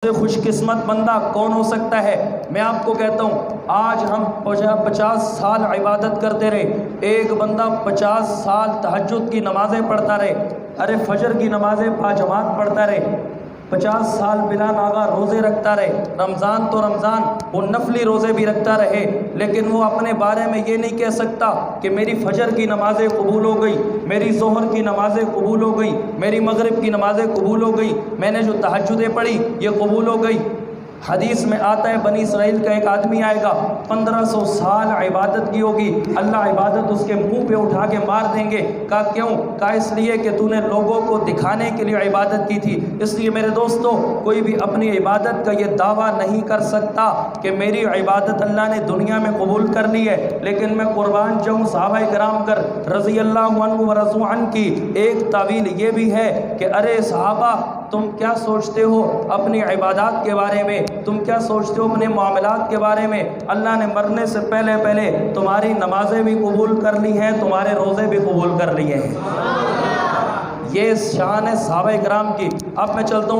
خوش قسمت بندہ کون ہو سکتا ہے؟ میں آپ کو کہتا ہوں، آج ہم 50 سال عبادت کرتے رہے، ایک بندہ 50 سال تہجد کی نمازیں پڑھتا رہے، ارے فجر کی نمازیں باجماعت پڑھتا رہے، 50 سال بلا ناغہ روزے رکھتا رہے، رمضان تو رمضان وہ نفلی روزے بھی رکھتا رہے، لیکن وہ اپنے بارے میں یہ نہیں کہہ سکتا کہ میری فجر کی نمازیں قبول ہو گئی، میری ظہر کی نمازیں قبول ہو گئی، میری مغرب کی نمازیں قبول ہو گئی، میں نے جو تہجدیں پڑھی یہ قبول ہو گئی۔ حدیث میں آتا ہے بنی اسرائیل کا ایک آدمی آئے گا، 1500 سال عبادت کی ہوگی، اللہ عبادت اس کے منہ پہ اٹھا کے مار دیں گے۔ کہا کیوں؟ کہا اس لیے کہ تو نے لوگوں کو دکھانے کے لیے عبادت کی تھی۔ اس لیے میرے دوستو، کوئی بھی اپنی عبادت کا یہ دعویٰ نہیں کر سکتا کہ میری عبادت اللہ نے دنیا میں قبول کر لی ہے، لیکن میں قربان جاؤں صحابہ کرام کر رضی اللہ عنہ و رضوا عنہ کی ایک تعویل یہ بھی ہے کہ ارے صحابہ، تم کیا سوچتے ہو اپنی عبادات کے بارے میں؟ تم کیا سوچتے ہو اپنے معاملات کے بارے میں؟ اللہ نے مرنے سے پہلے تمہاری نمازیں بھی قبول کر لی ہیں، تمہارے روزے بھی قبول کر لیے ہیں۔ یہ شان ہے صحابہ کرام کی۔ اب میں چلتا ہوں